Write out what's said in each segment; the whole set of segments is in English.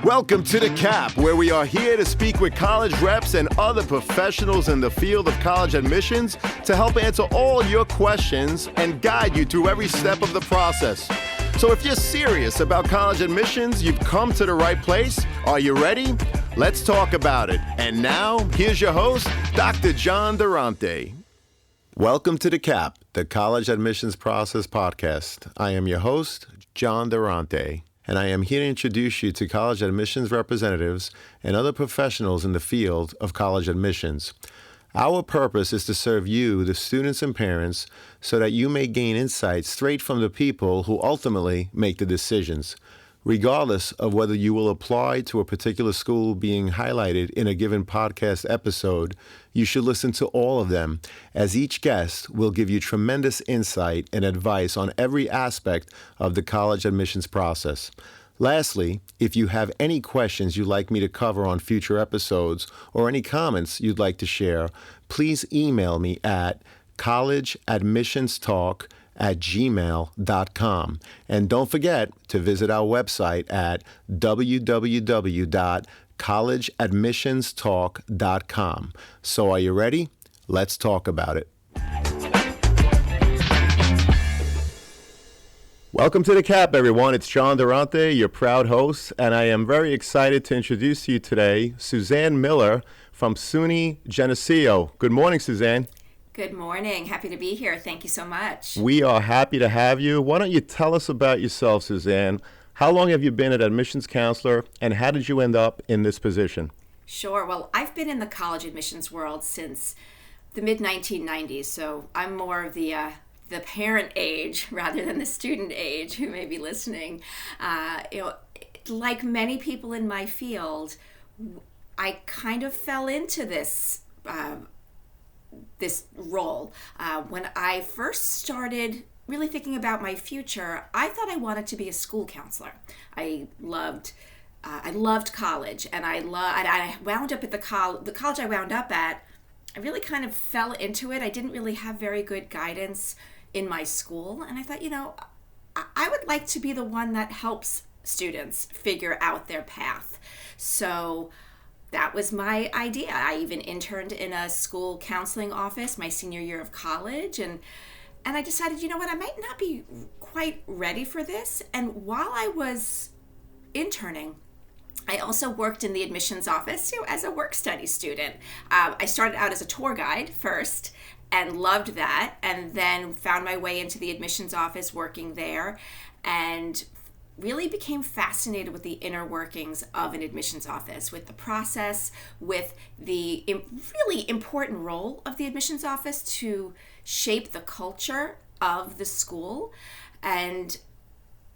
Welcome to The Cap, where we are here to speak with college reps and other professionals in the field of college admissions to help answer all your questions and guide you through every step of the process. So if you're serious about college admissions, you've come to the right place. Are you ready? Let's talk about it. And now, here's your host, Dr. John Durante. Welcome to The Cap, the College Admissions Process Podcast. I am your host, John Durante, and I am here to introduce you to college admissions representatives and other professionals in the field of college admissions. Our purpose is to serve you, the students and parents, so that you may gain insights straight from the people who ultimately make the decisions. Regardless of whether you will apply to a particular school being highlighted in a given podcast episode, you should listen to all of them, as each guest will give you tremendous insight and advice on every aspect of the college admissions process. Lastly, if you have any questions you'd like me to cover on future episodes or any comments you'd like to share, please email me at collegeadmissionstalk@gmail.com. And don't forget to visit our website at www.collegeadmissionstalk.com. So are you ready? Let's talk about it. Welcome to The Cap, everyone. It's John Durante, your proud host, and I am very excited to introduce to you today Suzanne Miller from SUNY Geneseo. Good morning, Suzanne. Good morning. Happy to be here. Thank you so much. We are happy to have you. Why don't you tell us about yourself, Suzanne? How long have you been an admissions counselor, and how did you end up in this position? Sure. Well, I've been in the college admissions world since the mid-1990s, so I'm more of the parent age rather than the student age who may be listening. Like many people in my field, I kind of fell into this role. When I first started really thinking about my future, I thought I wanted to be a school counselor. I loved college, and I wound up at the college I wound up at. I really kind of fell into it. I didn't really have very good guidance in my school, and I thought, I would like to be the one that helps students figure out their path. So that was my idea. I even interned in a school counseling office my senior year of college, and I decided, I might not be quite ready for this. And while I was interning, I also worked in the admissions office, as a work study student. I started out as a tour guide first and loved that, and then found my way into the admissions office working there, and really became fascinated with the inner workings of an admissions office, with the process, with the really important role of the admissions office to shape the culture of the school. And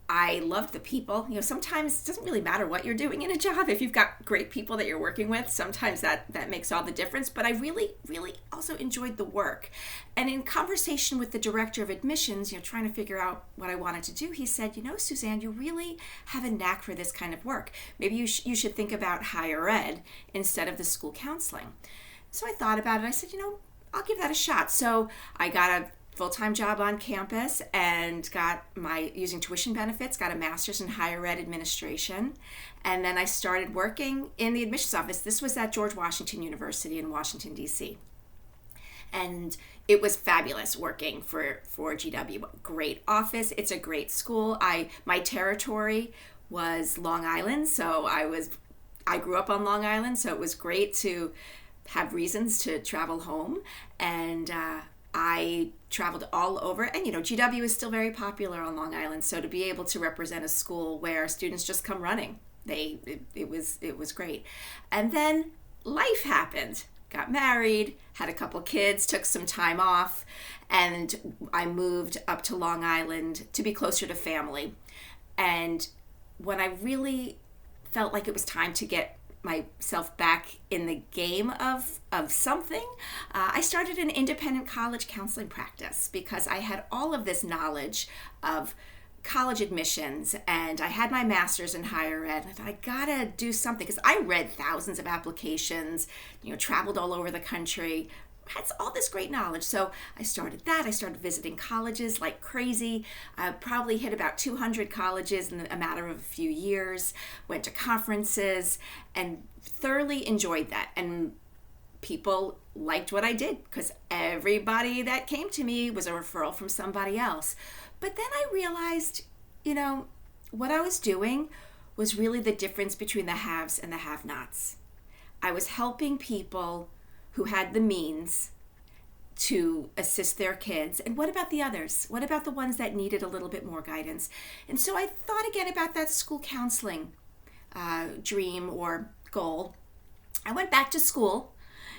I loved the people. Sometimes it doesn't really matter what you're doing in a job. If you've got great people that you're working with, sometimes that makes all the difference. But I really, really also enjoyed the work. And in conversation with the director of admissions, trying to figure out what I wanted to do, he said, Suzanne, you really have a knack for this kind of work. Maybe you should think about higher ed instead of the school counseling. So I thought about it. I said, I'll give that a shot. So I got a full-time job on campus and using tuition benefits, got a master's in higher ed administration. And then I started working in the admissions office. This was at George Washington University in Washington, D.C. And it was fabulous working for GW. Great office. It's a great school. My territory was Long Island, so I grew up on Long Island, so it was great to have reasons to travel home. And I traveled all over, and GW is still very popular on Long Island, so to be able to represent a school where students just come running, it was great. And then life happened. Got married, had a couple kids, took some time off, and I moved up to Long Island to be closer to family. And when I really felt like it was time to get myself back in the game of something, I started an independent college counseling practice, because I had all of this knowledge of college admissions, and I had my master's in higher ed, and I thought, I gotta do something, because I read thousands of applications, traveled all over the country, had all this great knowledge. So I started that. I started visiting colleges like crazy. I probably hit about 200 colleges in a matter of a few years, went to conferences, and thoroughly enjoyed that. And people liked what I did because everybody that came to me was a referral from somebody else. But then I realized, what I was doing was really the difference between the haves and the have-nots. I was helping people who had the means to assist their kids. And what about the others? What about the ones that needed a little bit more guidance? And so I thought again about that school counseling dream or goal. I went back to school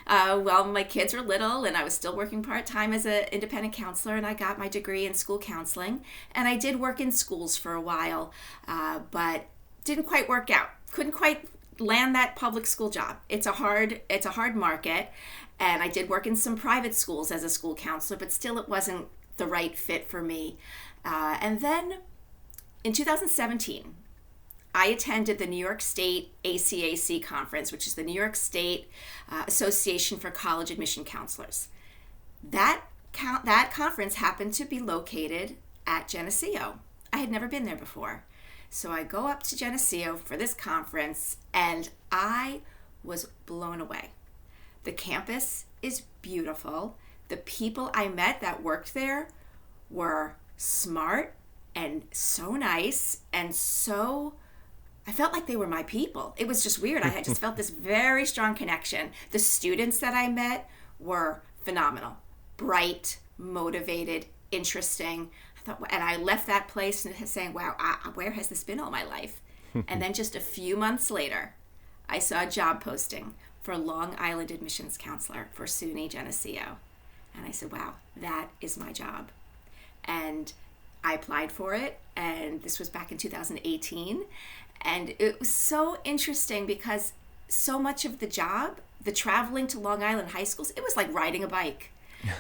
while my kids were little, and I was still working part-time as an independent counselor, and I got my degree in school counseling. And I did work in schools for a while, but didn't quite work out. Couldn't quite land that public school job. It's a hard market, and I did work in some private schools as a school counselor, but still it wasn't the right fit for me. And then in 2017, I attended the New York State ACAC conference, which is the New York State Association for College Admission Counselors. That conference happened to be located at Geneseo. I had never been there before. So I go up to Geneseo for this conference, and I was blown away. The campus is beautiful. The people I met that worked there were smart and so nice and so... I felt like they were my people. It was just weird. I had just felt this very strong connection. The students that I met were phenomenal, bright, motivated, interesting. And I left that place saying, wow, where has this been all my life? And then just a few months later, I saw a job posting for Long Island admissions counselor for SUNY Geneseo. And I said, wow, that is my job. And I applied for it, and this was back in 2018. And it was so interesting because so much of the job, the traveling to Long Island high schools, it was like riding a bike.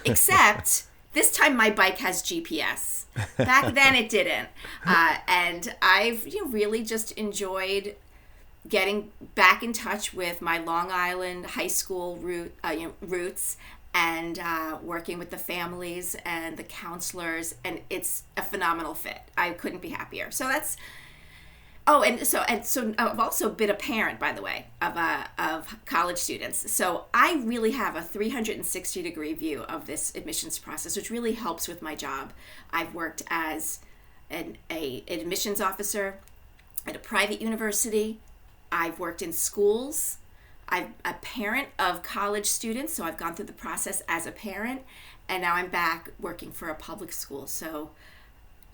Except this time my bike has GPS. Back then it didn't. And I've really just enjoyed getting back in touch with my Long Island high school roots and working with the families and the counselors. And it's a phenomenal fit. I couldn't be happier. So that's... So I've also been a parent, by the way, of college students. So I really have a 360-degree view of this admissions process, which really helps with my job. I've worked as an admissions officer at a private university. I've worked in schools. I'm a parent of college students, so I've gone through the process as a parent, and now I'm back working for a public school. So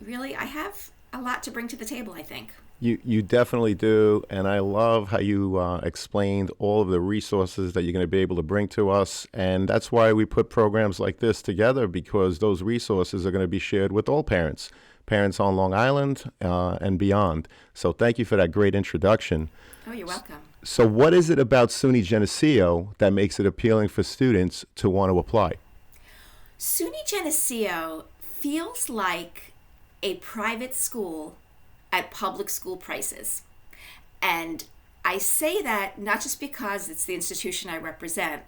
really, I have a lot to bring to the table, I think. You definitely do, and I love how you explained all of the resources that you're going to be able to bring to us, and that's why we put programs like this together, because those resources are going to be shared with all parents on Long Island and beyond. So thank you for that great introduction. Oh, you're welcome. So what is it about SUNY Geneseo that makes it appealing for students to want to apply? SUNY Geneseo feels like a private school at public school prices. And I say that not just because it's the institution I represent,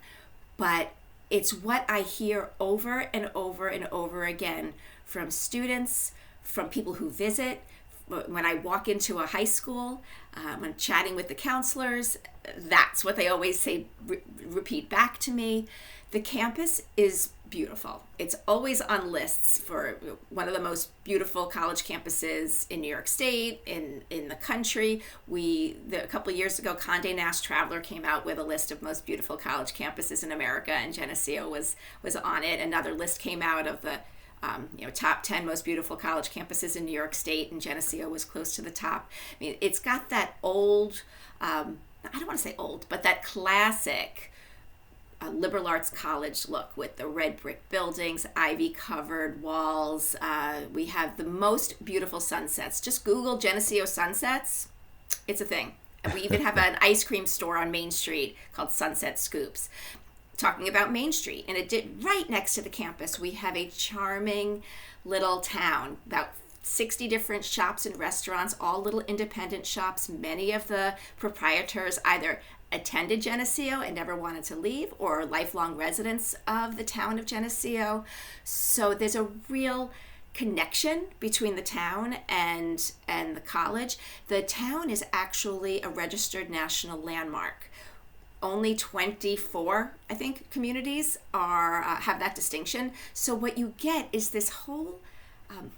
but it's what I hear over and over and over again from students, from people who visit. When I walk into a high school, when chatting with the counselors, that's what they always say, repeat back to me. The campus is beautiful. It's always on lists for one of the most beautiful college campuses in New York State, in the country. A couple of years ago, Condé Nast Traveler came out with a list of most beautiful college campuses in America, and Geneseo was on it. Another list came out of the top 10 most beautiful college campuses in New York State, and Geneseo was close to the top. I mean, it's got that old, I don't want to say old, but that classic liberal arts college look with the red brick buildings, ivy-covered walls. We have the most beautiful sunsets. Just Google Geneseo sunsets. It's a thing. And we even have an ice cream store on Main Street called Sunset Scoops. Talking about Main Street, and right next to the campus, we have a charming little town, about 60 different shops and restaurants, all little independent shops. Many of the proprietors either attended Geneseo and never wanted to leave, or lifelong residents of the town of Geneseo. So there's a real connection between the town and the college. The town is actually a registered national landmark. Only 24, I think, communities are have that distinction. So what you get is this whole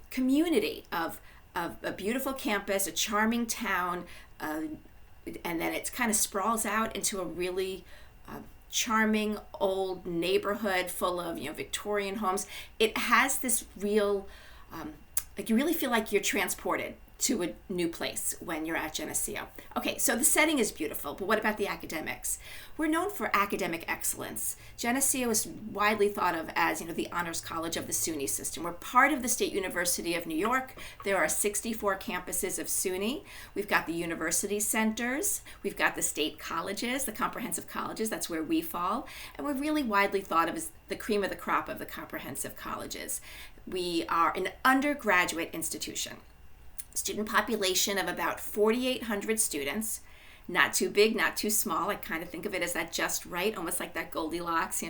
community of a beautiful campus, a charming town, and then it kind of sprawls out into a really charming old neighborhood full of Victorian homes. It has this real, like you really feel like you're transported to a new place when you're at Geneseo. Okay, so the setting is beautiful, but what about the academics? We're known for academic excellence. Geneseo is widely thought of as, the honors college of the SUNY system. We're part of the State University of New York. There are 64 campuses of SUNY. We've got the university centers. We've got the state colleges, the comprehensive colleges. That's where we fall. And we're really widely thought of as the cream of the crop of the comprehensive colleges. We are an undergraduate institution. Student population of about 4,800 students. Not too big, not too small. I kind of think of it as that just right, almost like that Goldilocks,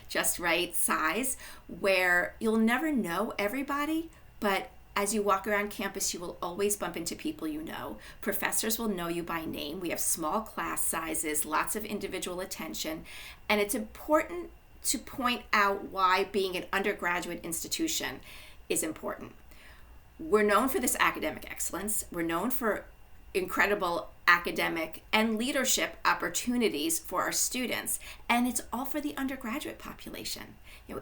just right size, where you'll never know everybody, but as you walk around campus, you will always bump into people you know. Professors will know you by name. We have small class sizes, lots of individual attention, and it's important to point out why being an undergraduate institution is important. We're known for this academic excellence. We're known for incredible academic and leadership opportunities for our students. And it's all for the undergraduate population.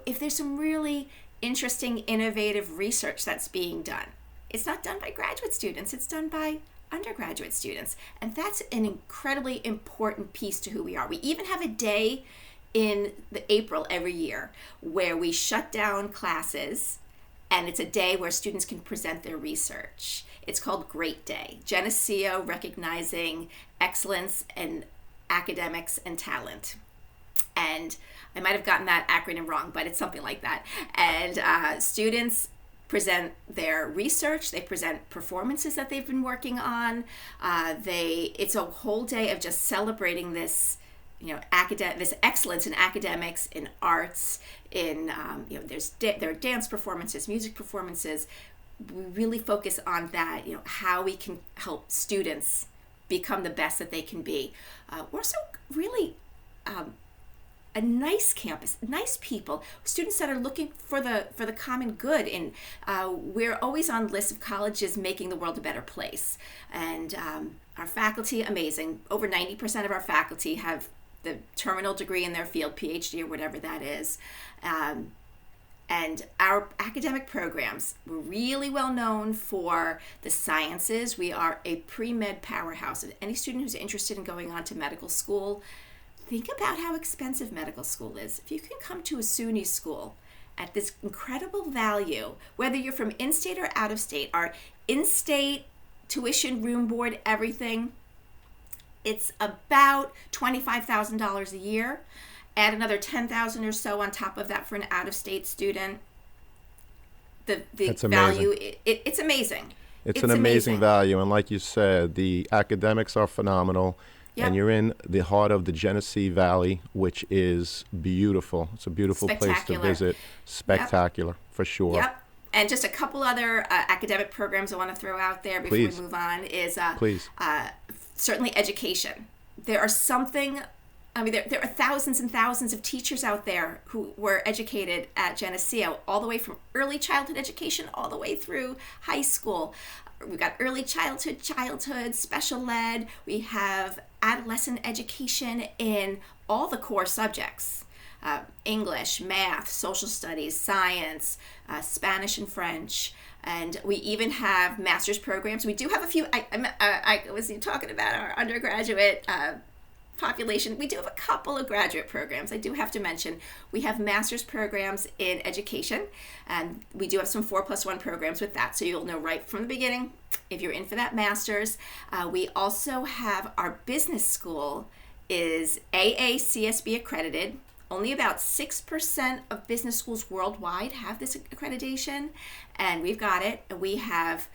If there's some really interesting, innovative research that's being done, it's not done by graduate students, it's done by undergraduate students. And that's an incredibly important piece to who we are. We even have a day in the April every year where we shut down classes, and it's a day where students can present their research. It's called Great Day. Geneseo recognizing excellence in academics and talent. And I might have gotten that acronym wrong, but it's something like that. And students present their research. They present performances that they've been working on. It's a whole day of just celebrating this this excellence in academics, in arts, in there are dance performances, music performances. We really focus on that, how we can help students become the best that they can be. We're also really a nice campus, nice people, students that are looking for the common good. And we're always on lists of colleges making the world a better place. And our faculty, amazing. Over 90% of our faculty have the terminal degree in their field, PhD or whatever that is. And our academic programs, we're really well known for the sciences. We are a pre-med powerhouse. And any student who's interested in going on to medical school, think about how expensive medical school is. If you can come to a SUNY school at this incredible value, whether you're from in-state or out of state, our in-state tuition, room, board, everything, it's about $25,000 a year. Add another $10,000 or so on top of that for an out-of-state student. The value, it's amazing. It's an amazing value. And like you said, the academics are phenomenal. Yep. And you're in the heart of the Genesee Valley, which is beautiful. It's a beautiful place to visit. Spectacular, for sure. Yep. And just a couple other academic programs I want to throw out there before we move on is certainly education. There are thousands and thousands of teachers out there who were educated at Geneseo, all the way from early childhood education all the way through high school. We've got early childhood, special ed. We have adolescent education in all the core subjects. English, math, social studies, science, Spanish and French, and we even have master's programs. We do have a few. I was talking about our undergraduate population. We do have a couple of graduate programs. I do have to mention we have master's programs in education, and we do have some 4+1 programs with that, so you'll know right from the beginning if you're in for that master's. We also have our business school is AACSB accredited. Only about 6% of business schools worldwide have this accreditation, and we've got it. We have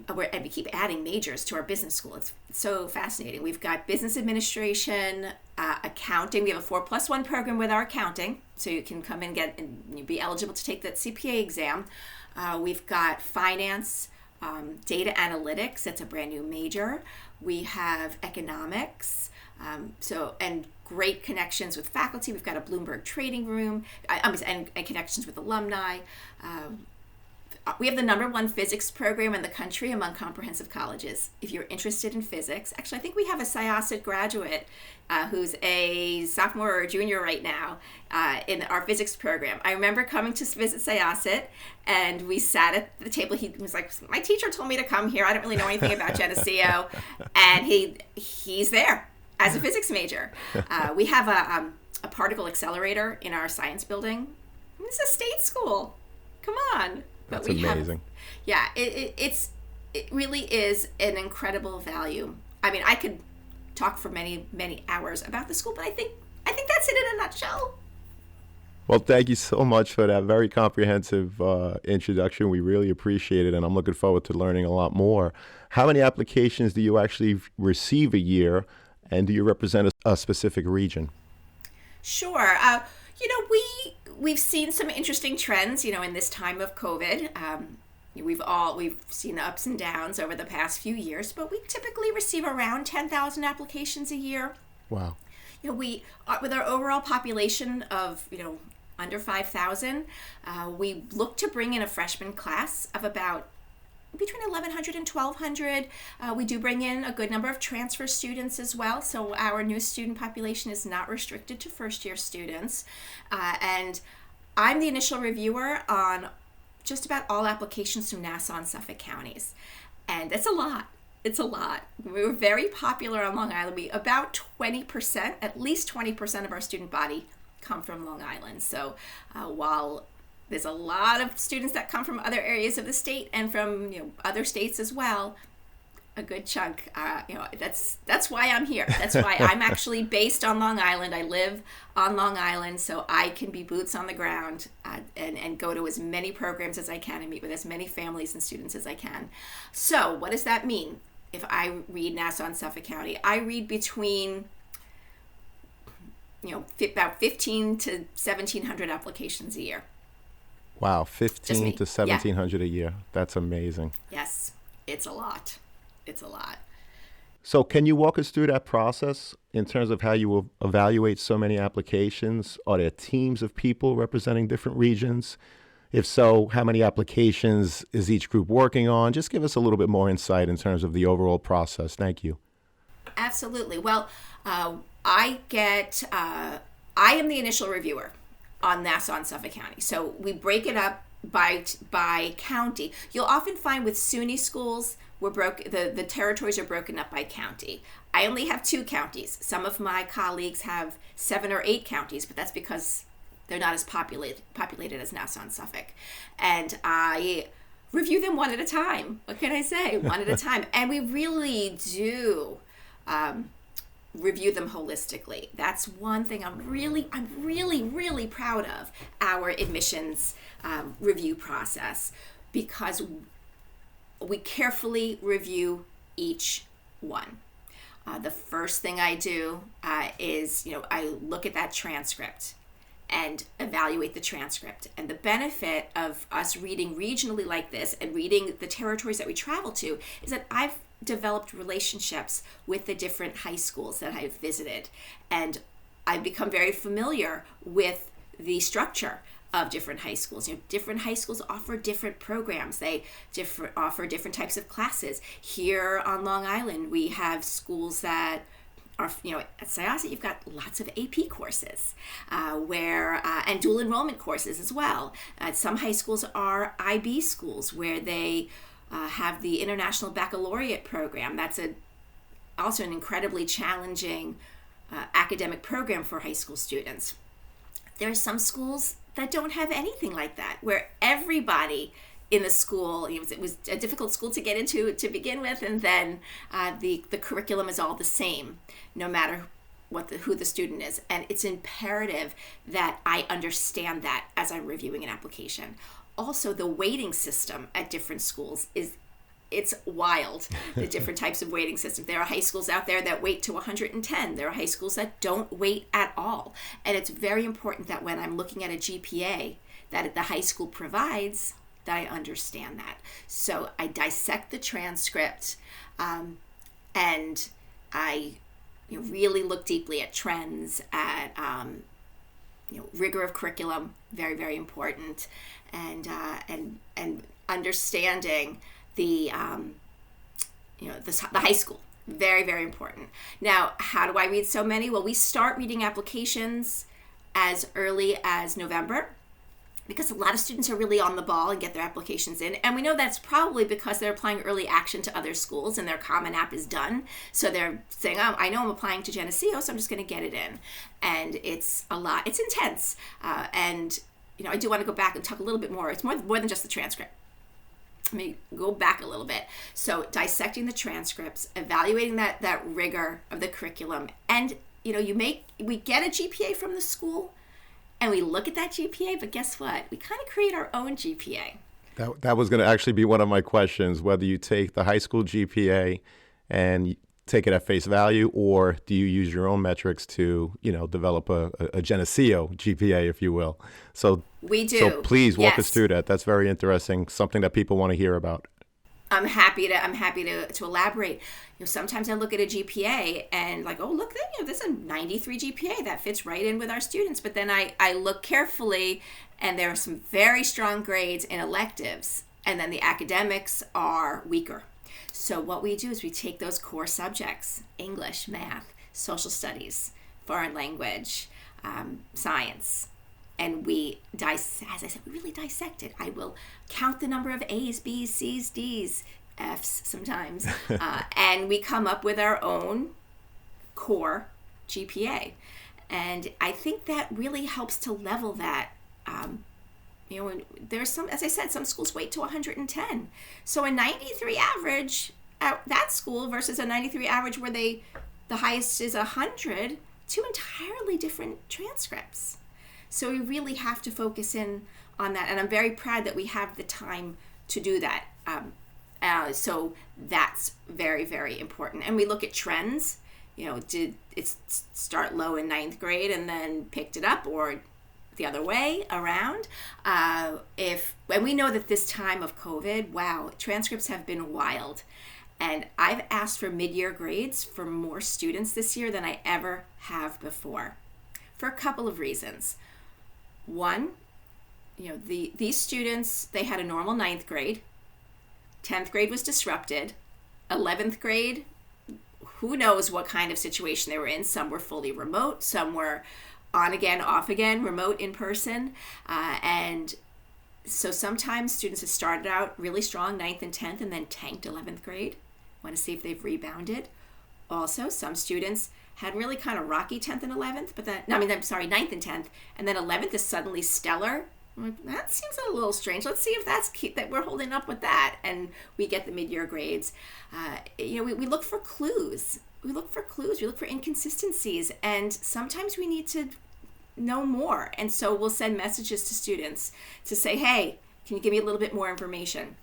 and we keep adding majors to our business school. It's so fascinating. We've got business administration, accounting. We have a 4+1 program with our accounting, so you can come and you'll be eligible to take that CPA exam. We've got finance, data analytics. That's a brand new major. We have economics. And great connections with faculty. We've got a Bloomberg trading room, and connections with alumni. We have the #1 physics program in the country among comprehensive colleges. If you're interested in physics, actually, I think we have a Syosset graduate who's a sophomore or junior right now in our physics program. I remember coming to visit Syosset, and we sat at the table. He was like, "My teacher told me to come here. I don't really know anything about Geneseo," and he's there as a physics major. We have a particle accelerator in our science building. It's a state school. Come on. That's amazing. It really is an incredible value. I mean, I could talk for many, many hours about the school, but I think that's it in a nutshell. Well, thank you so much for that very comprehensive introduction. We really appreciate it, and I'm looking forward to learning a lot more. How many applications do you actually receive a year, and do you represent a specific region? Sure. We've seen some interesting trends, in this time of COVID. We've seen ups and downs over the past few years, but we typically receive around 10,000 applications a year. Wow. We with our overall population of, under 5,000, we look to bring in a freshman class of about between 1,100 and 1,200. We do bring in a good number of transfer students as well, so our new student population is not restricted to first-year students. And I'm the initial reviewer on just about all applications from Nassau and Suffolk counties. And it's a lot. It's a lot. We're very popular on Long Island. About 20%, at least 20% of our student body come from Long Island. So while there's a lot of students that come from other areas of the state and from other states as well, a good chunk. That's why I'm here. That's why I'm actually based on Long Island. I live on Long Island, so I can be boots on the ground and go to as many programs as I can and meet with as many families and students as I can. So what does that mean? If I read Nassau and Suffolk County, I read between about 15 to 1,700 applications a year. Wow, 15 to 1,700 a year. That's amazing. Yes, it's a lot. It's a lot. So can you walk us through that process in terms of how you will evaluate so many applications? Are there teams of people representing different regions? If so, how many applications is each group working on? Just give us a little bit more insight in terms of the overall process. Thank you. Absolutely. Well, I am the initial reviewer on Nassau and Suffolk County. So we break it up by county. You'll often find with SUNY schools, the territories are broken up by county. I only have 2 counties. Some of my colleagues have 7 or 8 counties, but that's because they're not as populated as Nassau and Suffolk. And I review them one at a time. What can I say? One at a time. And we really do review them holistically. That's one thing I'm really proud of, our admissions review process, because we carefully review each one. The first thing I do is, I look at that transcript and evaluate the transcript. And the benefit of us reading regionally like this and reading the territories that we travel to is that I've developed relationships with the different high schools that I've visited. And I've become very familiar with the structure of different high schools. Different high schools offer different programs. They offer different types of classes. Here on Long Island, we have schools that are, at Syosset, you've got lots of AP courses and dual enrollment courses as well. Some high schools are IB schools where they have the International Baccalaureate program. That's also an incredibly challenging academic program for high school students. There are some schools that don't have anything like that, where everybody in the school, it was a difficult school to get into to begin with, and then the curriculum is all the same, no matter who the student is. And it's imperative that I understand that as I'm reviewing an application. Also, the weighting system at different schools is it's wild, the different types of weighting systems. There are high schools out there that weight to 110. There are high schools that don't weight at all. And it's very important that when I'm looking at a GPA that the high school provides, that I understand that. So I dissect the transcript, and I really look deeply at trends, at rigor of curriculum, very, very important, and understanding the high school, very, very important. Now, how do I read so many? Well, we start reading applications as early as November, because a lot of students are really on the ball and get their applications in. And we know that's probably because they're applying early action to other schools and their Common App is done. So they're saying, oh, I know I'm applying to Geneseo, so I'm just going to get it in. And it's a lot. It's intense. And I do want to go back and talk a little bit more. It's more than just the transcript. Let me go back a little bit. So dissecting the transcripts, evaluating that rigor of the curriculum. And, we get a GPA from the school, and we look at that GPA, but guess what? We kind of create our own GPA. That was going to actually be one of my questions, whether you take the high school GPA and take it at face value, or do you use your own metrics to, develop a Geneseo GPA, if you will? So we do. So please walk Yes. us through that. That's very interesting, something that people want to hear about. I'm happy to elaborate. Sometimes I look at a GPA and like, oh, look, this is a 93 GPA that fits right in with our students. But then I look carefully, and there are some very strong grades in electives, and then the academics are weaker. So what we do is we take those core subjects: English, math, social studies, foreign language, science. And we, as I said, we really dissect it. I will count the number of A's, B's, C's, D's, F's sometimes, and we come up with our own core GPA. And I think that really helps to level that. There's some, as I said, some schools weight to 110. So a 93 average at that school versus a 93 average where the highest is 100, two entirely different transcripts. So we really have to focus in on that, and I'm very proud that we have the time to do that. So that's very, very important. And we look at trends. Did it start low in 9th grade and then picked it up, or the other way around? And we know that this time of COVID, wow, transcripts have been wild. And I've asked for mid-year grades for more students this year than I ever have before, for a couple of reasons. One, these students, they had a normal 9th grade. 10th grade was disrupted. 11th grade, who knows what kind of situation they were in. Some were fully remote. Some were on again, off again, remote, in person. And so sometimes students have started out really strong, 9th and 10th, and then tanked 11th grade. Want to see if they've rebounded. Also, some students had really kind of rocky 10th and 11th, but then, 9th and 10th, and then 11th is suddenly stellar. I'm like, that seems a little strange. Let's see if that we're holding up with that, and we get the mid-year grades. We look for clues. We look for inconsistencies, and sometimes we need to know more. And so we'll send messages to students to say, hey, can you give me a little bit more information?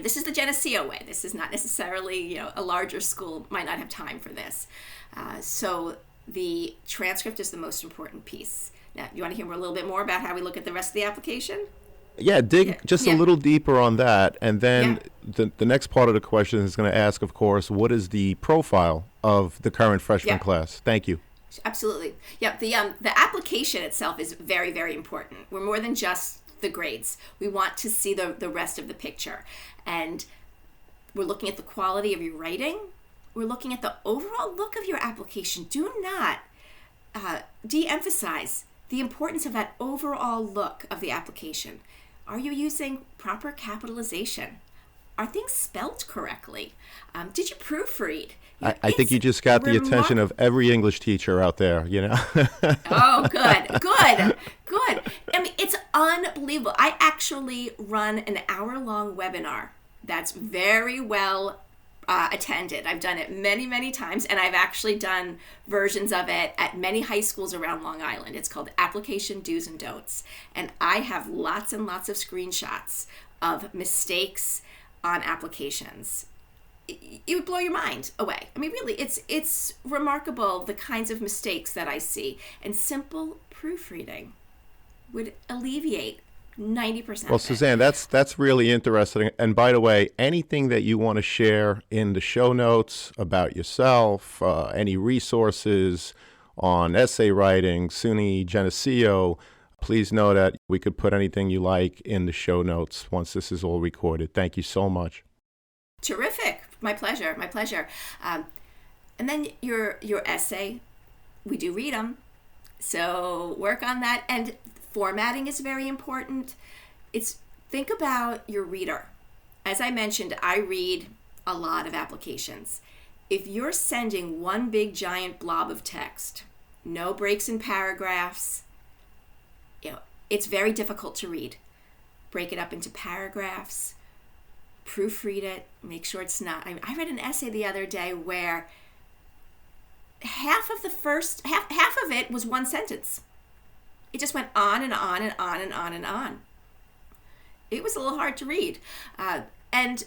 This is the Geneseo way. This is not necessarily, a larger school might not have time for this. So the transcript is the most important piece. Now, you want to hear a little bit more about how we look at the rest of the application? Yeah, dig just a little deeper on that. And then the next part of the question is going to ask, of course, what is the profile of the current freshman class? Thank you. Absolutely. Yep. The application itself is very, very important. We're more than just the grades. We want to see the rest of the picture. And we're looking at the quality of your writing. We're looking at the overall look of your application. Do not de-emphasize the importance of that overall look of the application. Are you using proper capitalization? Are things spelled correctly? Did you proofread? I think you just got the attention of every English teacher out there, Oh, good. I mean, it's unbelievable. I actually run an hour-long webinar that's very well attended. I've done it many, many times, and I've actually done versions of it at many high schools around Long Island. It's called Application Do's and Don'ts. And I have lots and lots of screenshots of mistakes, on applications, it would blow your mind away. I mean, really, it's remarkable the kinds of mistakes that I see, and simple proofreading would alleviate 90% Well, of it. Suzanne, that's really interesting. And by the way, anything that you want to share in the show notes about yourself, any resources on essay writing, SUNY, Geneseo, please know that we could put anything you like in the show notes once this is all recorded. Thank you so much. Terrific. My pleasure. My pleasure. And then your essay, we do read them. So work on that. And formatting is very important. Think about your reader. As I mentioned, I read a lot of applications. If you're sending one big giant blob of text, no breaks in paragraphs, it's very difficult to read. Break it up into paragraphs, proofread it, make sure it's not. I read an essay the other day where half of it was one sentence. It just went on and on and on and on and on. It was a little hard to read. And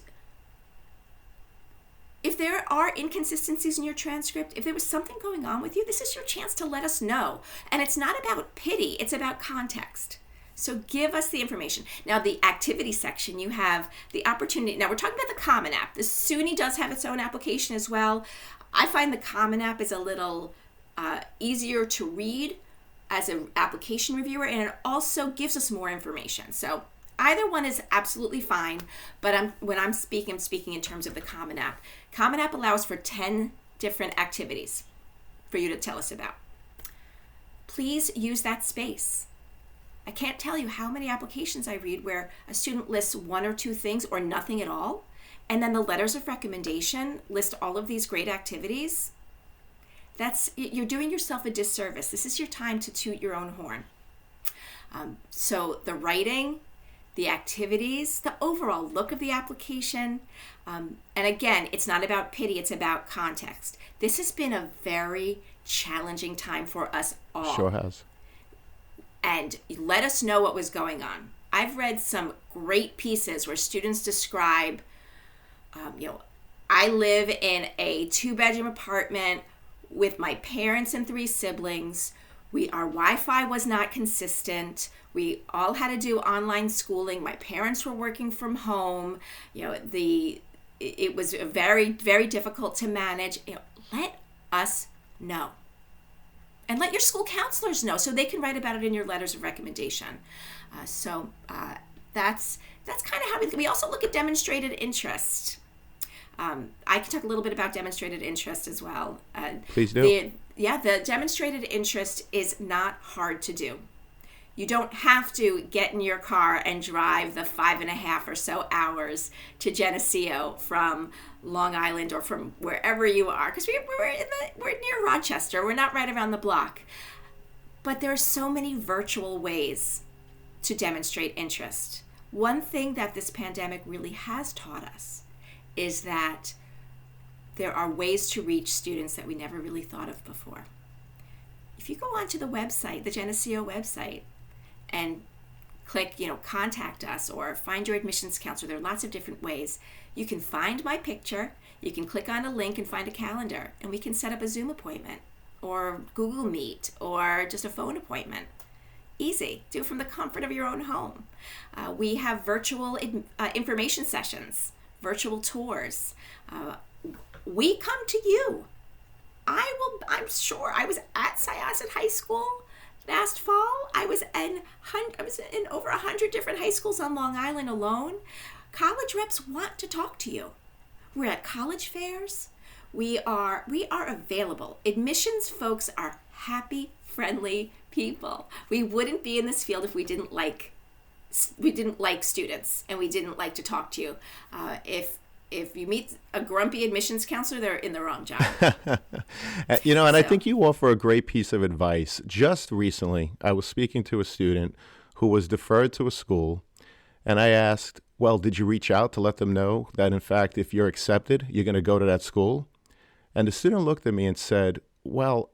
if there are inconsistencies in your transcript, if there was something going on with you, this is your chance to let us know. And it's not about pity, it's about context. So give us the information. Now, the activity section, you have the opportunity. Now, we're talking about the Common App. The SUNY does have its own application as well. I find the Common App is a little easier to read as an application reviewer, and it also gives us more information. So either one is absolutely fine, but when I'm speaking in terms of the Common App. Common App allows for 10 different activities for you to tell us about. Please use that space. I can't tell you how many applications I read where a student lists one or two things or nothing at all, and then the letters of recommendation list all of these great activities. You're doing yourself a disservice. This is your time to toot your own horn. So the writing, the activities, the overall look of the application, and again, it's not about pity, it's about context. This has been a very challenging time for us all. Sure has. And let us know what was going on. I've read some great pieces where students describe, I live in a 2-bedroom apartment with my parents and 3 siblings. Our Wi-Fi was not consistent. We all had to do online schooling. My parents were working from home. It was very, very difficult to manage. Let us know. And let your school counselors know so they can write about it in your letters of recommendation. That's kind of how we also look at demonstrated interest. I can talk a little bit about demonstrated interest as well. Please do. The demonstrated interest is not hard to do. You don't have to get in your car and drive the 5.5 or so hours to Geneseo from Long Island or from wherever you are, because we're near Rochester. We're not right around the block. But there are so many virtual ways to demonstrate interest. One thing that this pandemic really has taught us is that there are ways to reach students that we never really thought of before. If you go onto the website, the Geneseo website, and click, contact us or find your admissions counselor, there are lots of different ways. You can find my picture, you can click on a link and find a calendar, and we can set up a Zoom appointment or Google Meet or just a phone appointment. Easy. Do it from the comfort of your own home. We have virtual information sessions, virtual tours. We come to you. I'm sure I was at Syosset High School last fall. I was in over 100 different high schools on Long Island alone. College reps want to talk to you. We're at college fairs. We are available. Admissions folks are happy, friendly people. We wouldn't be in this field if we didn't like students and we didn't like to talk to you. If you meet a grumpy admissions counselor, they're in the wrong job. And I think you offer a great piece of advice. Just recently, I was speaking to a student who was deferred to a school, and I asked, well, did you reach out to let them know that, in fact, if you're accepted, you're going to go to that school? And the student looked at me and said, well,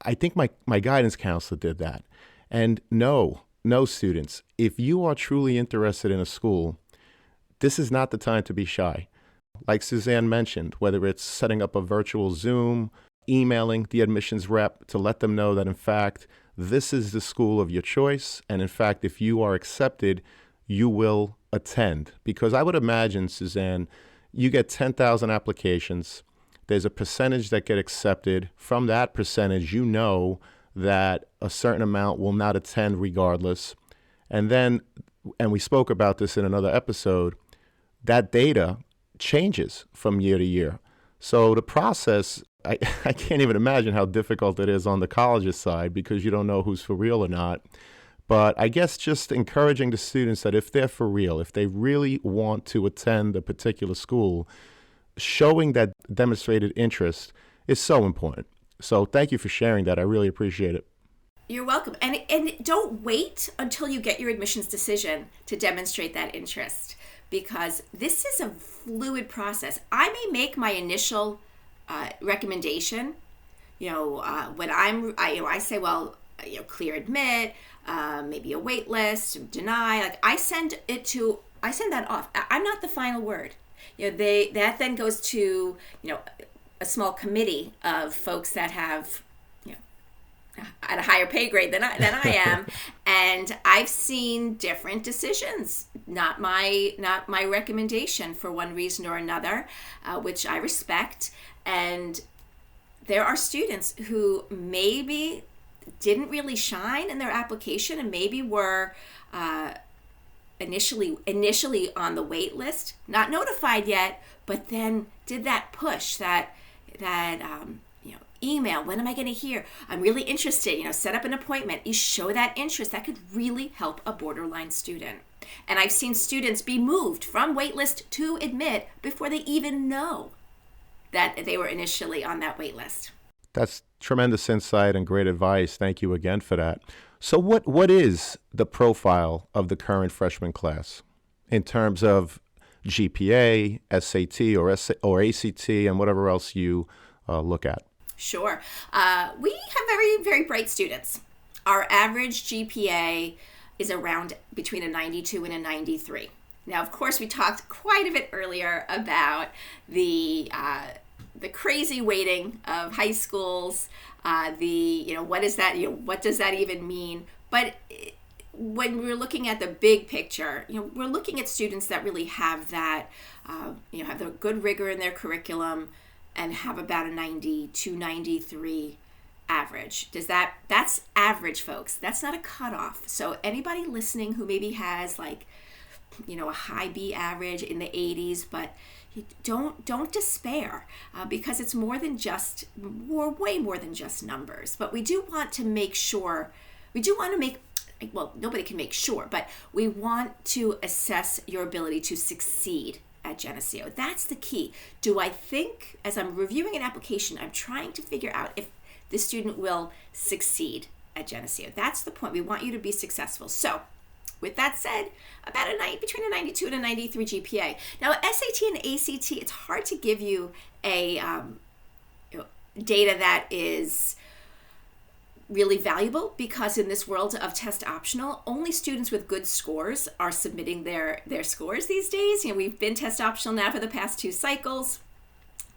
I think my guidance counselor did that. And no students, if you are truly interested in a school, this is not the time to be shy. Like Suzanne mentioned, whether it's setting up a virtual Zoom, emailing the admissions rep to let them know that, in fact, this is the school of your choice. And in fact, if you are accepted, you will attend. Because I would imagine, Suzanne, you get 10,000 applications. There's a percentage that get accepted. From that percentage, you know that a certain amount will not attend regardless. And then, and we spoke about this in another episode, that data changes from year to year. So the process, I can't even imagine how difficult it is on the college's side because you don't know who's for real or not. But I guess just encouraging the students that if they're for real, if they really want to attend a particular school, showing that demonstrated interest is so important. So thank you for sharing that. I really appreciate it. You're welcome. And don't wait until you get your admissions decision to demonstrate that interest, because this is a fluid process. I may make my initial recommendation, when I say, well, clear admit, maybe a wait list, deny. Like I send that off. I'm not the final word. That then goes to a small committee of folks that have at a higher pay grade than I am, and I've seen different decisions. Not my recommendation for one reason or another, which I respect. And there are students who maybe didn't really shine in their application and maybe were initially on the wait list, not notified yet, but then did that push, that email, when am I going to hear? I'm really interested, set up an appointment. You show that interest, that could really help a borderline student. And I've seen students be moved from waitlist to admit before they even know that they were initially on that wait list. That's tremendous insight and great advice. Thank you again for that. So what is the profile of the current freshman class in terms of GPA, SAT, or ACT, and whatever else you look at? Sure. We have very, very bright students. Our average GPA is around between a 92 and a 93. Now, of course, we talked quite a bit earlier about the crazy weighting of high schools, what is that, what does that even mean? But when we're looking at the big picture, we're looking at students that really have that, have the good rigor in their curriculum and have about a 92, 93 average. That's average, folks. That's not a cutoff. So anybody listening who maybe has a high B average in the 80s, but don't despair, because it's way more than just numbers. But we do want to make sure, nobody can make sure, but we want to assess your ability to succeed at Geneseo. That's the key. Do I think, as I'm reviewing an application, I'm trying to figure out if the student will succeed at Geneseo. That's the point. We want you to be successful. So, with that said, about between a 92 and a 93 GPA. Now, SAT and ACT, it's hard to give you a data that is really valuable, because in this world of test optional, only students with good scores are submitting their scores these days. We've been test optional now for the past 2 cycles.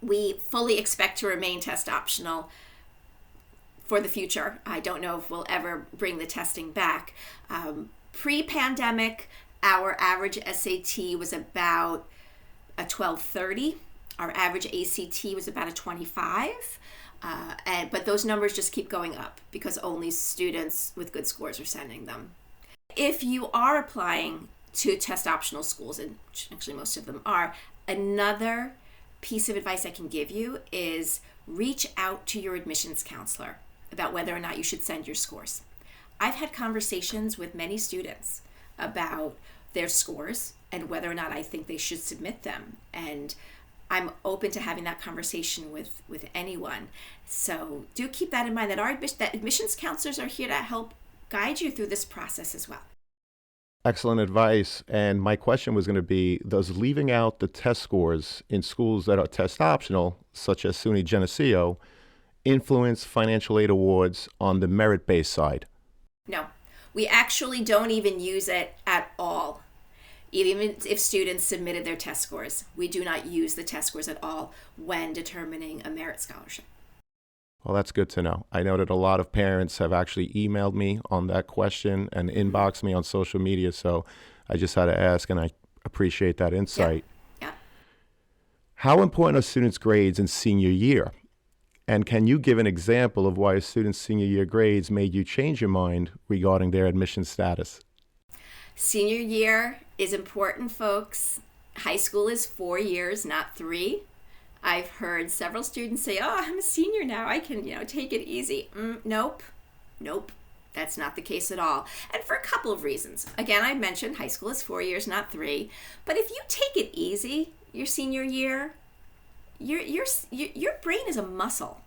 We fully expect to remain test optional for the future. I don't know if we'll ever bring the testing back. Pre-pandemic, our average SAT was about a 1230. Our average ACT was about a 25. But those numbers just keep going up because only students with good scores are sending them. If you are applying to test optional schools, and actually most of them are, another piece of advice I can give you is reach out to your admissions counselor about whether or not you should send your scores. I've had conversations with many students about their scores and whether or not I think they should submit them. And I'm open to having that conversation with anyone. So do keep that in mind, that admissions counselors are here to help guide you through this process as well. Excellent advice. And my question was going to be, does leaving out the test scores in schools that are test optional, such as SUNY Geneseo, influence financial aid awards on the merit-based side? No, we actually don't even use it at all. even if students submitted their test scores. We do not use the test scores at all when determining a merit scholarship. Well, that's good to know. I know that a lot of parents have actually emailed me on that question and inboxed me on social media, so I just had to ask, and I appreciate that insight. Yeah. How important are students' grades in senior year? And can you give an example of why a student's senior year grades made you change your mind regarding their admission status? Senior year is important, folks. High school is 4 years, not 3. I've heard several students say, "Oh, I'm a senior now. I can, take it easy." Nope. That's not the case at all. And for a couple of reasons. Again, I mentioned high school is 4 years, not 3. But if you take it easy your senior year, your brain is a muscle.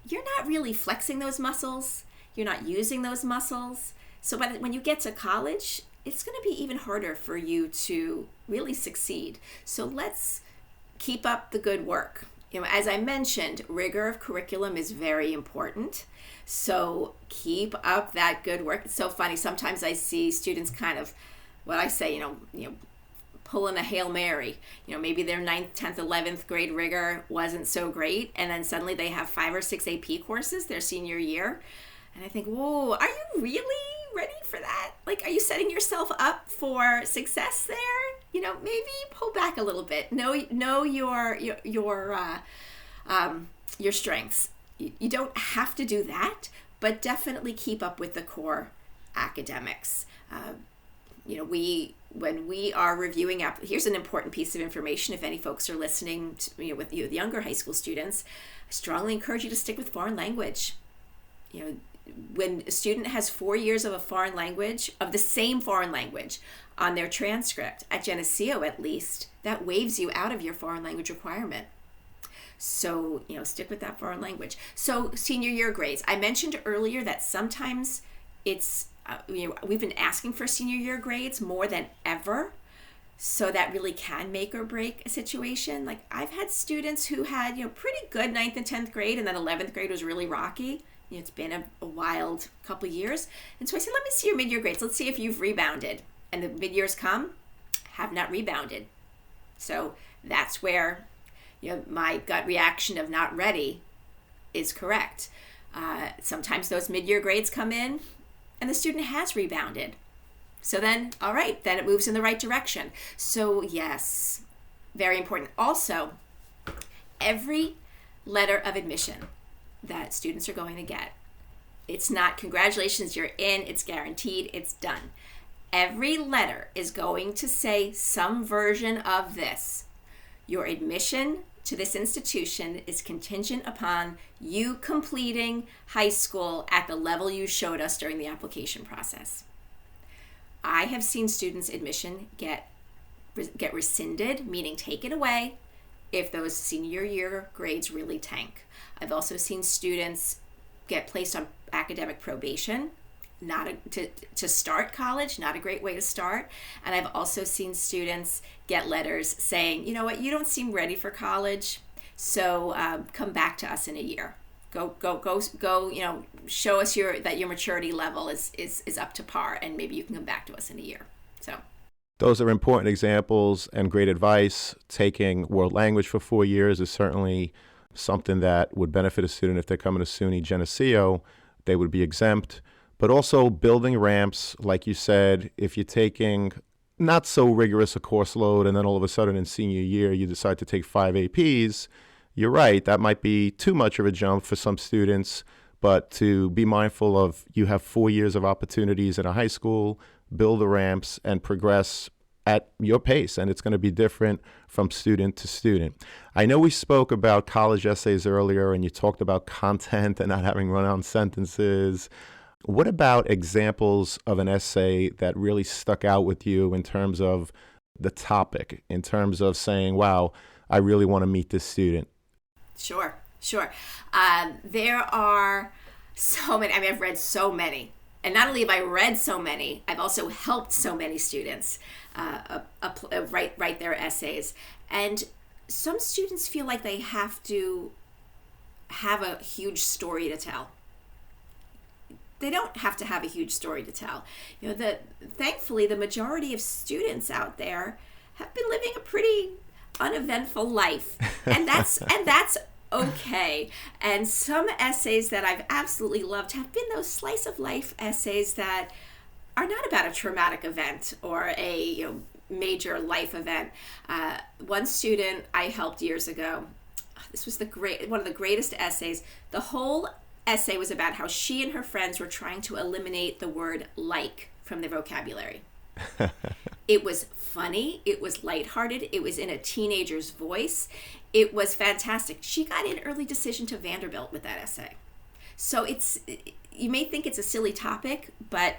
You're not really flexing those muscles. You're not using those muscles. So when you get to college, it's going to be even harder for you to really succeed. So let's keep up the good work. As I mentioned, rigor of curriculum is very important. So keep up that good work. It's so funny. Sometimes I see students kind of, what I say, pulling a Hail Mary. Maybe their 9th, 10th, 11th grade rigor wasn't so great, and then suddenly they have 5 or 6 AP courses their senior year. And I think, whoa, are you really ready for that? Like, are you setting yourself up for success there? Maybe pull back a little bit. Know your strengths. You don't have to do that, but definitely keep up with the core academics. When we are reviewing here's an important piece of information. If any folks are listening to, with younger high school students, I strongly encourage you to stick with foreign language. When a student has 4 years of a foreign language, of the same foreign language on their transcript, at Geneseo at least, that waives you out of your foreign language requirement. So, stick with that foreign language. So, senior year grades. I mentioned earlier that sometimes it's, we've been asking for senior year grades more than ever. So that really can make or break a situation. Like, I've had students who had, pretty good 9th and 10th grade, and then 11th grade was really rocky. It's been a wild couple years. And so I said, let me see your mid-year grades. Let's see if you've rebounded. And the mid-years come, have not rebounded. So that's where, my gut reaction of not ready is correct. Sometimes those mid-year grades come in and the student has rebounded. So then, all right, then it moves in the right direction. So yes, very important. Also, every letter of admission that students are going to get, it's not congratulations, you're in, it's guaranteed, it's done. Every letter is going to say some version of this. Your admission to this institution is contingent upon you completing high school at the level you showed us during the application process. I have seen students' admission get rescinded, meaning taken away, if those senior year grades really tank. I've also seen students get placed on academic probation, to start college, not a great way to start. And I've also seen students get letters saying, you know what, you don't seem ready for college, so come back to us in a year. Go, show us that your maturity level is up to par, and maybe you can come back to us in a year. So those are important examples and great advice. Taking world language for 4 years is certainly something that would benefit a student if they're coming to SUNY Geneseo. They would be exempt. But also building ramps, like you said, if you're taking not so rigorous a course load and then all of a sudden in senior year you decide to take 5 APs, you're right, that might be too much of a jump for some students. But to be mindful of, you have 4 years of opportunities in a high school, build the ramps and progress at your pace, and it's going to be different from student to student. I know we spoke about college essays earlier, and you talked about content and not having run-on sentences. What about examples of an essay that really stuck out with you in terms of the topic, in terms of saying, wow, I really want to meet this student? Sure. There are so many. I've read so many. And not only have I read so many, I've also helped so many students write their essays. And some students feel like they have to have a huge story to tell. they don't have to have a huge story to tell. Thankfully, the majority of students out there have been living a pretty uneventful life, and that's okay. And some essays that I've absolutely loved have been those slice of life essays that are not about a traumatic event or a major life event. One student I helped years ago, this was one of the greatest essays. The whole essay was about how she and her friends were trying to eliminate the word like from their vocabulary. It was funny, it was lighthearted, it was in a teenager's voice. It was fantastic. She got an early decision to Vanderbilt with that essay. So you may think it's a silly topic, but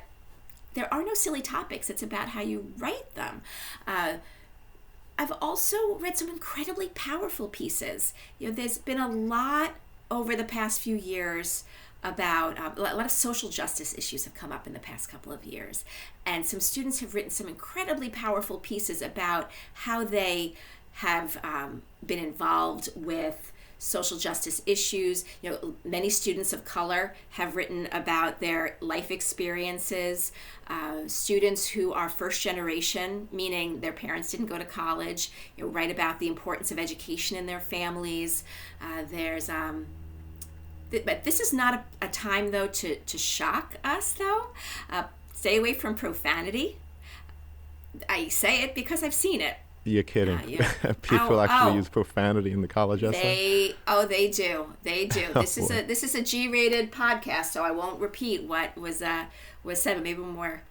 there are no silly topics. It's about how you write them. I've also read some incredibly powerful pieces. There's been a lot over the past few years about a lot of social justice issues have come up in the past couple of years. And some students have written some incredibly powerful pieces about how they have been involved with social justice issues. Many students of color have written about their life experiences. Students who are first generation, meaning their parents didn't go to college, write about the importance of education in their families. But this is not a time, though, to shock us, though. Stay away from profanity. I say it because I've seen it. You're kidding. People actually use profanity in the college essay? They do. This is a G-rated podcast, so I won't repeat what was said. But maybe when we're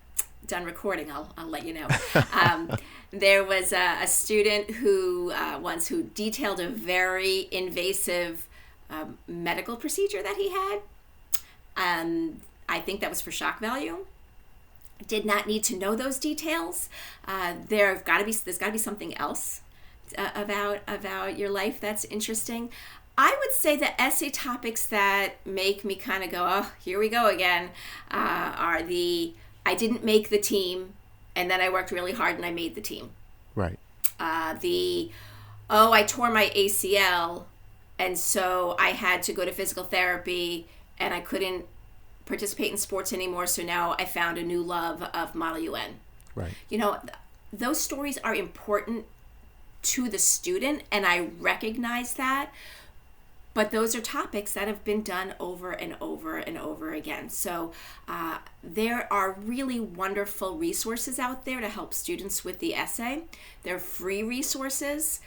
done recording, I'll let you know. There was a student who detailed a very invasive medical procedure that he had. I think that was for shock value. Did not need to know those details. There's got to be something else about your life that's interesting. I would say the essay topics that make me kind of go, oh, here we go again, are I didn't make the team, and then I worked really hard and I made the team. Right. I tore my ACL, and so I had to go to physical therapy, and I couldn't participate in sports anymore, so now I found a new love of Model UN. Right. Those stories are important to the student, and I recognize that, but those are topics that have been done over and over and over again. So there are really wonderful resources out there to help students with the essay. They're free resources.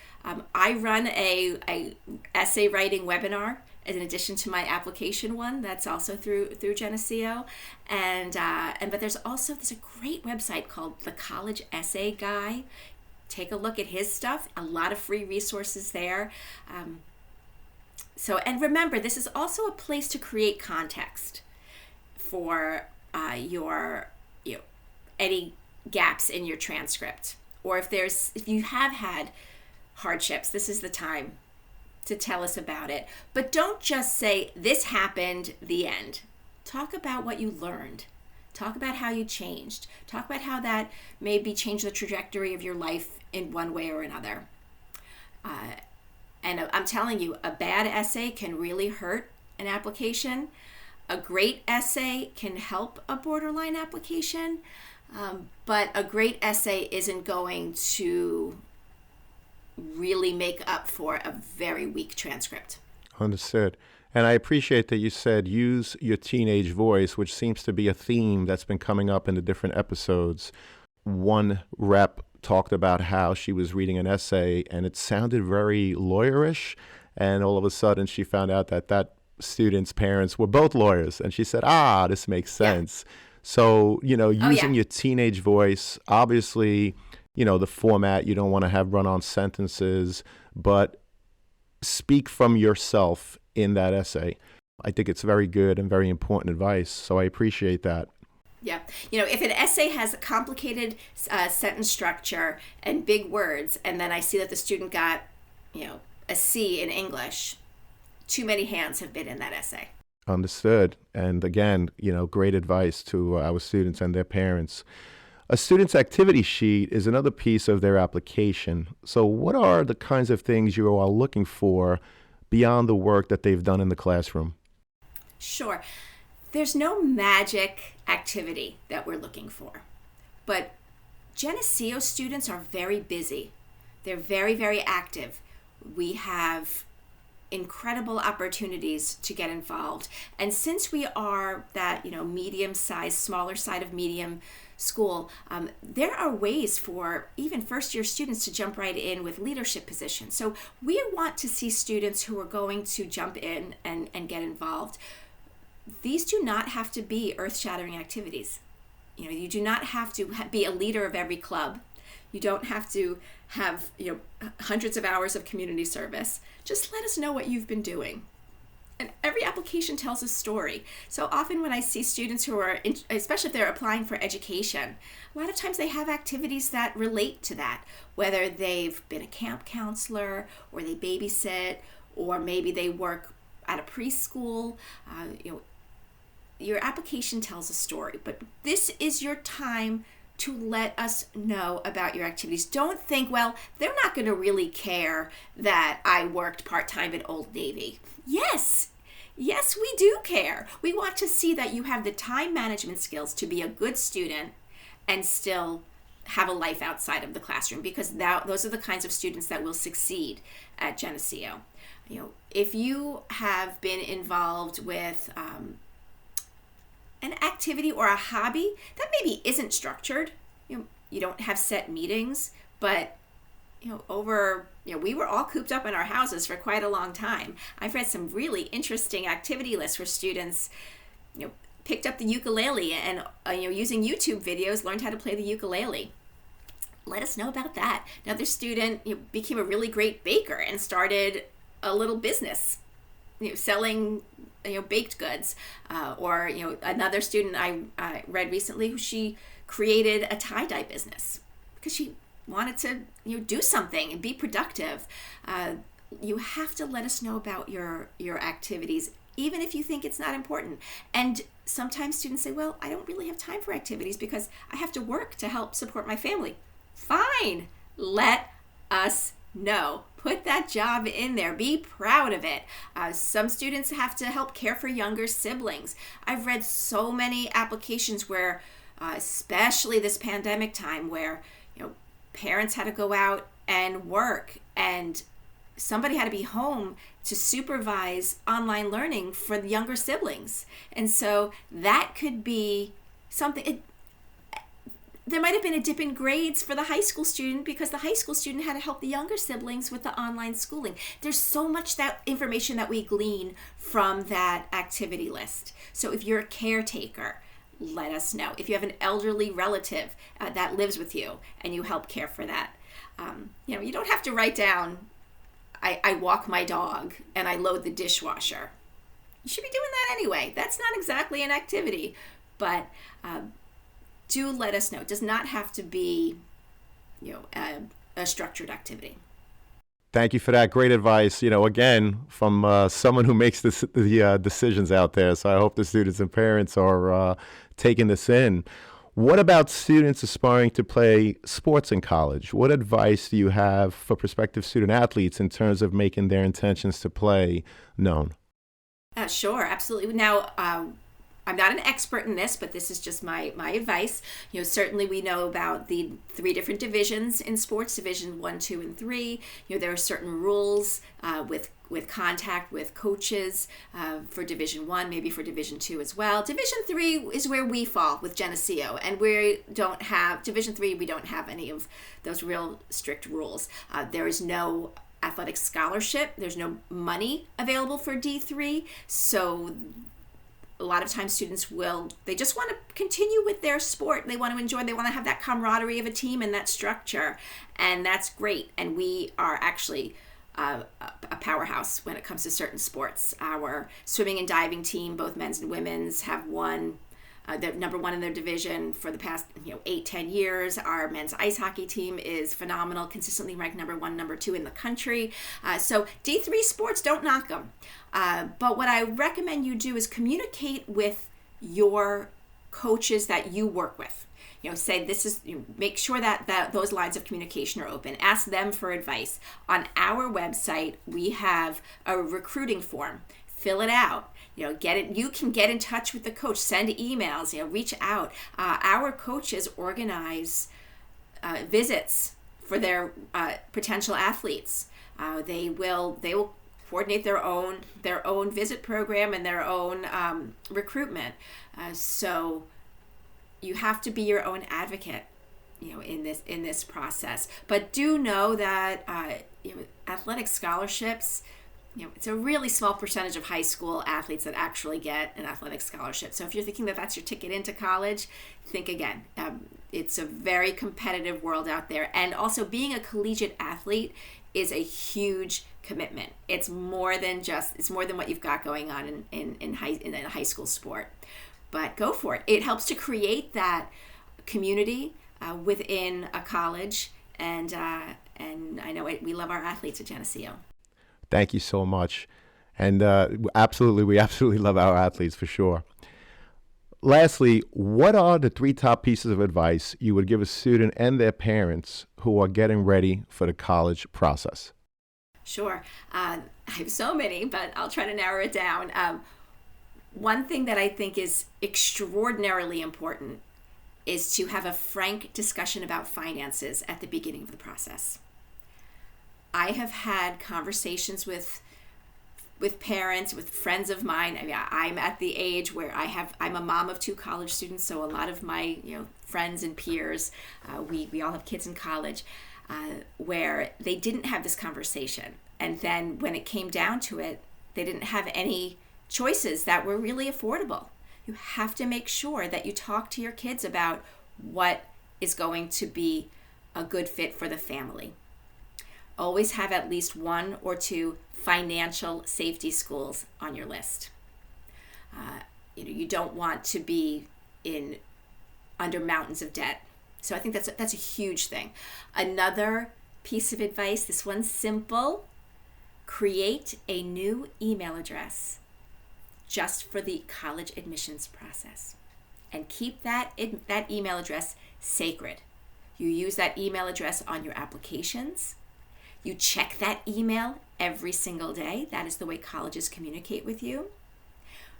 I run a essay writing webinar in addition to my application one that's also through Geneseo, but there's a great website called the College Essay Guy. Take a look at his stuff. A lot of free resources there. And remember, this is also a place to create context for any gaps in your transcript, or if you have had hardships, this is the time to tell us about it. But don't just say, this happened, the end. Talk about what you learned. Talk about how you changed. Talk about how that maybe changed the trajectory of your life in one way or another. And I'm telling you, a bad essay can really hurt an application. A great essay can help a borderline application. But a great essay isn't going to really make up for a very weak transcript. Understood. And I appreciate that you said use your teenage voice, which seems to be a theme that's been coming up in the different episodes. One rep talked about how she was reading an essay and it sounded very lawyerish, and all of a sudden she found out that student's parents were both lawyers, and she said, this makes sense. Yeah. So, using your teenage voice, obviously, the format, you don't want to have run-on sentences, but speak from yourself in that essay. I think it's very good and very important advice, so I appreciate that. Yeah. If an essay has a complicated sentence structure and big words, and then I see that the student got, a C in English, too many hands have been in that essay. Understood. And again, great advice to our students and their parents. A student's activity sheet is another piece of their application. So what are the kinds of things you are looking for beyond the work that they've done in the classroom? Sure. There's no magic activity that we're looking for, but Geneseo students are very busy. They're very, very active. We have incredible opportunities to get involved. And since we are that, medium size, smaller side of medium school, there are ways for even first year students to jump right in with leadership positions. So we want to see students who are going to jump in and get involved. These do not have to be earth-shattering activities. You do not have to be a leader of every club. You don't have to have hundreds of hours of community service. Just let us know what you've been doing. And every application tells a story. So often when I see students who are, especially if they're applying for education, a lot of times they have activities that relate to that, whether they've been a camp counselor or they babysit, or maybe they work at a preschool. Your application tells a story, but this is your time to let us know about your activities. Don't think, well, they're not going to really care that I worked part-time at Old Navy. Yes, we do care. We want to see that you have the time management skills to be a good student and still have a life outside of the classroom, because those are the kinds of students that will succeed at Geneseo. If you have been involved with an activity or a hobby that maybe isn't structured, you don't have set meetings, but we were all cooped up in our houses for quite a long time. I've read some really interesting activity lists where students picked up the ukulele and using YouTube videos learned how to play the ukulele. Let us know about that. Another student became a really great baker and started a little business selling baked goods, or another student I read recently, she created a tie-dye business because she wanted to do something and be productive. You have to let us know about your activities, even if you think it's not important. And sometimes students say, well, I don't really have time for activities because I have to work to help support my family. Fine, let us know. Put that job in there. Be proud of it. Some students have to help care for younger siblings. I've read so many applications where, especially this pandemic time, where parents had to go out and work and somebody had to be home to supervise online learning for the younger siblings. And so that could be something. There might have been a dip in grades for the high school student because the high school student had to help the younger siblings with the online schooling. There's so much that information that we glean from that activity list. So if you're a caretaker, let us know. If you have an elderly relative that lives with you and you help care for that, you don't have to write down, I walk my dog and I load the dishwasher. You should be doing that anyway. That's not exactly an activity, but do let us know. It does not have to be, a structured activity. Thank you for that great advice. Again, from someone who makes the decisions out there. So I hope the students and parents are taking this in. What about students aspiring to play sports in college? What advice do you have for prospective student athletes in terms of making their intentions to play known? Sure, absolutely. Now, I'm not an expert in this, but this is just my advice. Certainly we know about the 3 different divisions in sports, Division 1, 2, and 3. There are certain rules with contact with coaches for Division 1, maybe for Division 2 as well. Division 3 is where we fall with Geneseo, and Division 3, we don't have any of those real strict rules. There is no athletic scholarship. There's no money available for D3, so a lot of times students they just want to continue with their sport. They want to enjoy, they want to have that camaraderie of a team and that structure. And that's great. And we are actually a powerhouse when it comes to certain sports. Our swimming and diving team, both men's and women's, have won they're number 1 in their division for the past 8-10 years. Our men's ice hockey team is phenomenal, consistently ranked number 1, number 2 in the country. So D3 sports, don't knock them. But what I recommend you do is communicate with your coaches that you work with. Say this is, make sure that those lines of communication are open. Ask them for advice. On our website, we have a recruiting form. fill it out. Get it. You can get in touch with the coach, send emails, reach out. Our coaches organize visits for their potential athletes. They will coordinate their own visit program and their own recruitment. So you have to be your own advocate, in this process. But do know that athletic scholarships, it's a really small percentage of high school athletes that actually get an athletic scholarship. So if you're thinking that that's your ticket into college, think again. It's a very competitive world out there. And also being a collegiate athlete is a huge commitment. It's more than what you've got going on in a high school sport. But go for it. It helps to create that community within a college. And I know we love our athletes at Geneseo. Thank you so much. And we absolutely love our athletes for sure. Lastly, what are the 3 top pieces of advice you would give a student and their parents who are getting ready for the college process? Sure. I have so many, but I'll try to narrow it down. One thing that I think is extraordinarily important is to have a frank discussion about finances at the beginning of the process. I have had conversations with parents, with friends of mine. I mean, I'm at the age where I'm a mom of 2 college students, so a lot of my friends and peers, we all have kids in college, where they didn't have this conversation. And then when it came down to it, they didn't have any choices that were really affordable. You have to make sure that you talk to your kids about what is going to be a good fit for the family. Always have at least 1 or 2 financial safety schools on your list. You don't want to be under mountains of debt. So I think that's a huge thing. Another piece of advice, this one's simple. Create a new email address just for the college admissions process, and keep that email address sacred. You use that email address on your applications. You check that email every single day. That is the way colleges communicate with you.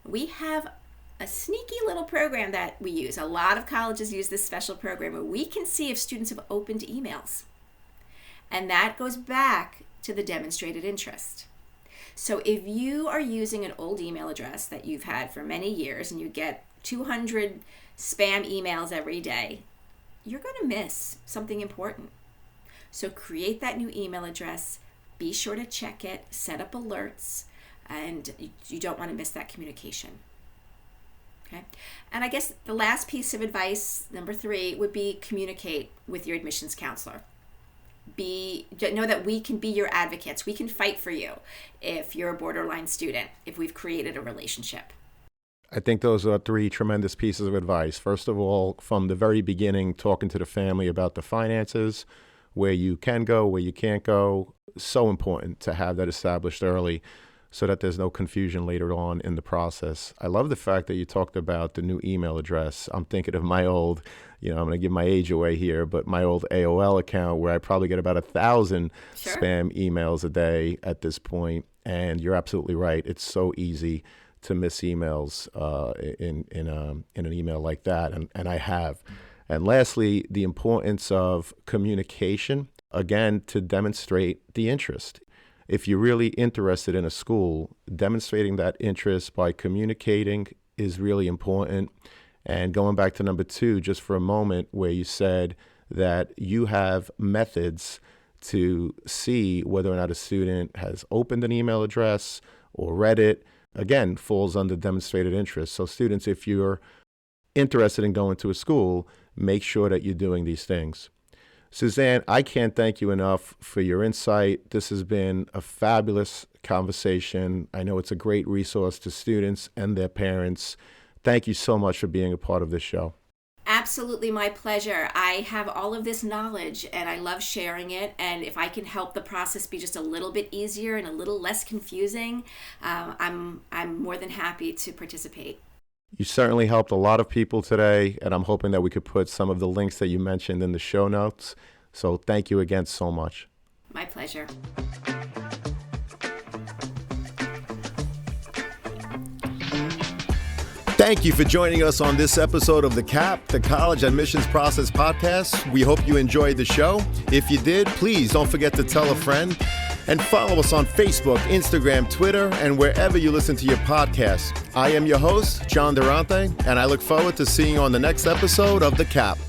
We have a sneaky little program that we use. A lot of colleges use this special program where we can see if students have opened emails. And that goes back to the demonstrated interest. So if you are using an old email address that you've had for many years and you get 200 spam emails every day, you're going to miss something important. So create that new email address, be sure to check it, set up alerts, and you don't want to miss that communication. Okay? And I guess the last piece of advice, number 3, would be communicate with your admissions counselor. Know that we can be your advocates. We can fight for you if you're a borderline student, if we've created a relationship. I think those are 3 tremendous pieces of advice. First of all, from the very beginning, talking to the family about the finances, where you can go, where you can't go. So important to have that established early so that there's no confusion later on in the process. I love the fact that you talked about the new email address. I'm thinking of my old, I'm going to give my age away here, but my old AOL account where I probably get about 1,000 spam emails a day at this point. And you're absolutely right. It's so easy to miss emails in an email like that. And I have. And lastly, the importance of communication, again, to demonstrate the interest. If you're really interested in a school, demonstrating that interest by communicating is really important. And going back to number 2, just for a moment, where you said that you have methods to see whether or not a student has opened an email address or read it, again, falls under demonstrated interest. So students, if you're interested in going to a school, make sure that you're doing these things. Suzanne, I can't thank you enough for your insight. This has been a fabulous conversation. I know it's a great resource to students and their parents. Thank you so much for being a part of this show. Absolutely my pleasure. I have all of this knowledge and I love sharing it. And if I can help the process be just a little bit easier and a little less confusing, I'm more than happy to participate. You certainly helped a lot of people today, and I'm hoping that we could put some of the links that you mentioned in the show notes. So thank you again so much. My pleasure. Thank you for joining us on this episode of The CAP, the College Admissions Process Podcast. We hope you enjoyed the show. If you did, please don't forget to tell a friend and follow us on Facebook, Instagram, Twitter, and wherever you listen to your podcasts. I am your host, John Durante, and I look forward to seeing you on the next episode of The CAP.